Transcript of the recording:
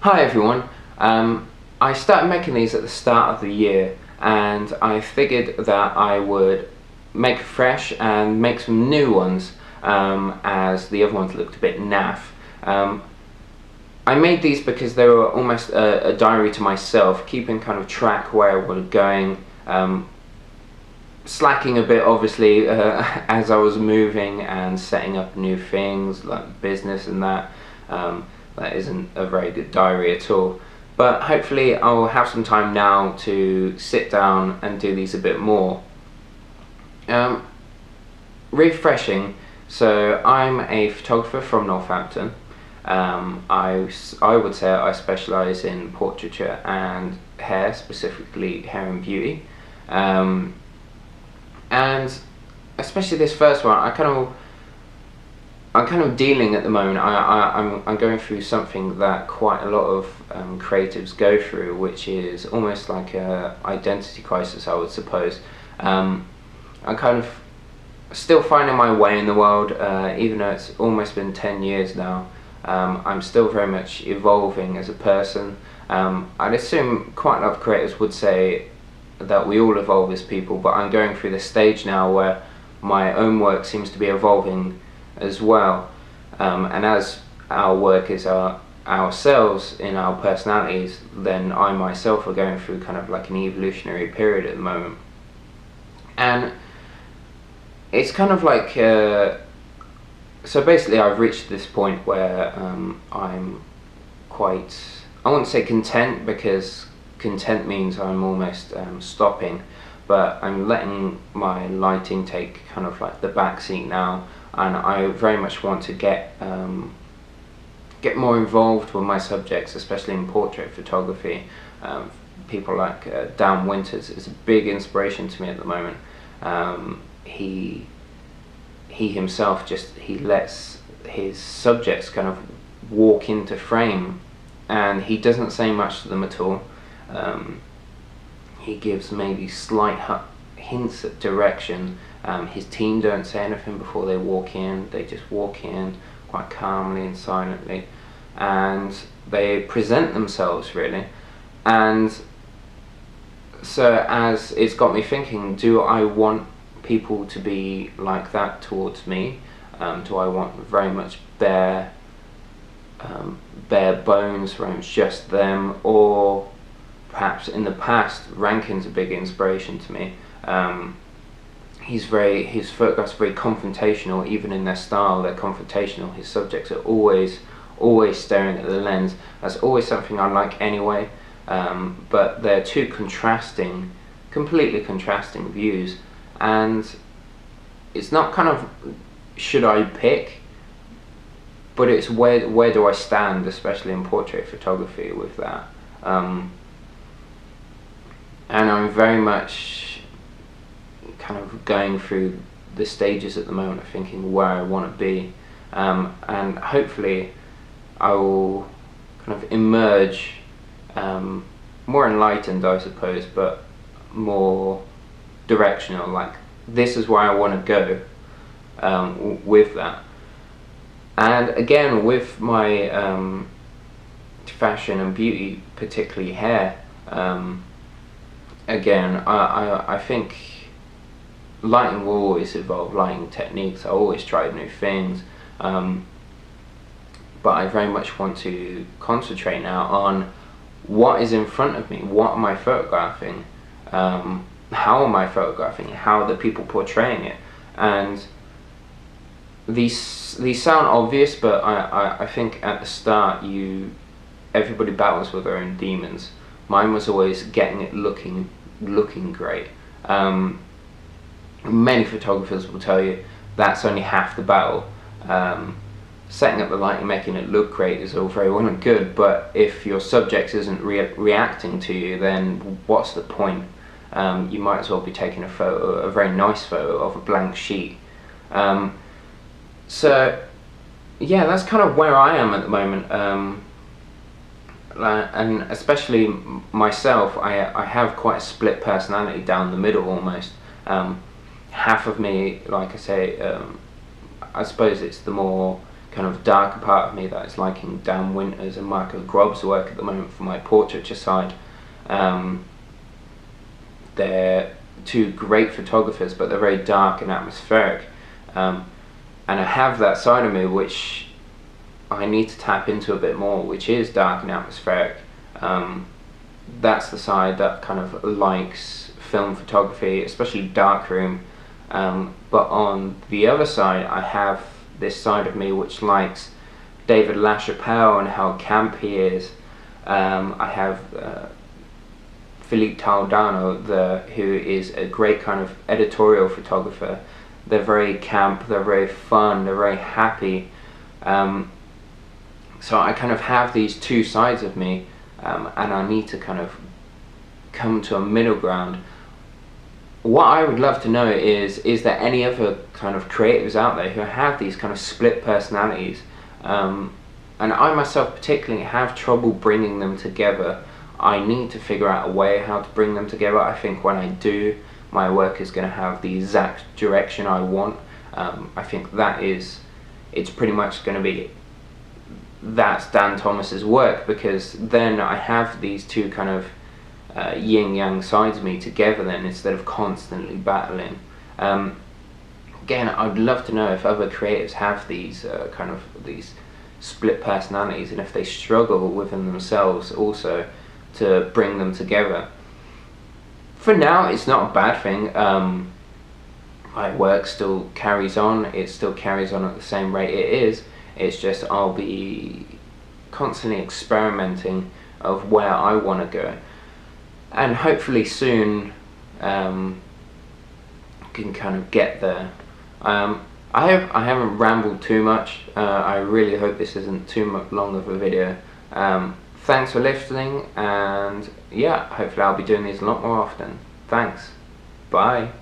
Hi everyone. I started making these at the start of the year, and I figured that I would make fresh and make some new ones, as the other ones looked a bit naff. I made these because they were almost a diary to myself, keeping kind of track where we're going, slacking a bit obviously as I was moving and setting up new things like business and that. That isn't a very good diary at all, but hopefully I'll have some time now to sit down and do these a bit more. Refreshing. So I'm a photographer from Northampton. I would say I specialise in portraiture and hair, specifically hair and beauty, and especially this first one, I'm kind of dealing at the moment. I'm going through something that quite a lot of creatives go through, which is almost like a identity crisis, I would suppose. I'm kind of still finding my way in the world, even though it's almost been 10 years now. I'm still very much evolving as a person. I'd assume quite a lot of creators would say that we all evolve as people, but I'm going through this stage now where my own work seems to be evolving as well, and as our work is ourselves in our personalities, then I myself are going through kind of like an evolutionary period at the moment, and it's kind of like so basically I've reached this point where I'm quite, I wouldn't say content, because content means I'm almost stopping, but I'm letting my lighting take kind of like the back seat now, and I very much want to get more involved with my subjects, especially in portrait photography. People like Dan Winters is a big inspiration to me at the moment. He himself he lets his subjects kind of walk into frame, and he doesn't say much to them at all. He gives maybe slight hints at direction. His team don't say anything before they walk in. They just walk in quite calmly and silently, and they present themselves really. And so as it's got me thinking, do I want people to be like that towards me? Do I want very much bare bones where it's just them? Or perhaps in the past, Rankin's a big inspiration to me. His photographs are very confrontational, even in their style. They're confrontational. His subjects are always staring at the lens. That's always something I like anyway, but they're two completely contrasting views, and it's not kind of should I pick, but it's where do I stand, especially in portrait photography with that. And I'm very much kind of going through the stages at the moment of thinking where I want to be, and hopefully I will kind of emerge more enlightened, I suppose, but more directional, like this is where I want to go with that. And again, with my fashion and beauty, particularly hair, again, I think lighting will always evolve, lighting techniques, I always try new things, but I very much want to concentrate now on what is in front of me, what am I photographing, how am I photographing, how are the people portraying it. And these sound obvious, but I think at the start everybody battles with their own demons. Mine was always getting it looking great. Many photographers will tell you that's only half the battle. Setting up the lighting, making it look great is all very well and good, but if your subject isn't reacting to you, then what's the point? You might as well be taking a very nice photo of a blank sheet. So yeah, that's kind of where I am at the moment. And especially myself, I have quite a split personality down the middle almost. Half of me, like I say, I suppose it's the more kind of darker part of me that is liking Dan Winters and Michael Grob's work at the moment for my portraiture side. They're two great photographers, but they're very dark and atmospheric, and I have that side of me which I need to tap into a bit more, which is dark and atmospheric. That's the side that kind of likes film photography, especially darkroom. But on the other side, I have this side of me which likes David LaChapelle and how camp he is. I have Philippe Toledano, who is a great kind of editorial photographer. They're very camp, they're very fun, they're very happy. So I kind of have these two sides of me, and I need to kind of come to a middle ground. What I would love to know is there any other kind of creatives out there who have these kind of split personalities? And I myself particularly have trouble bringing them together. I need to figure out a way how to bring them together. I think when I do, my work is going to have the exact direction I want. I think it's pretty much going to be, that's Dan Thomas's work, because then I have these two kind of yin-yang sides of me together then, instead of constantly battling. Again, I'd love to know if other creatives have these kind of these split personalities, and if they struggle within themselves also to bring them together. For now, it's not a bad thing. My work still carries on, it still carries on at the same rate it is. It's just I'll be constantly experimenting of where I want to go, and hopefully soon can kind of get there. I haven't rambled too much. I really hope this isn't too much long of a video. Thanks for listening, and yeah, hopefully I'll be doing these a lot more often. Thanks. Bye.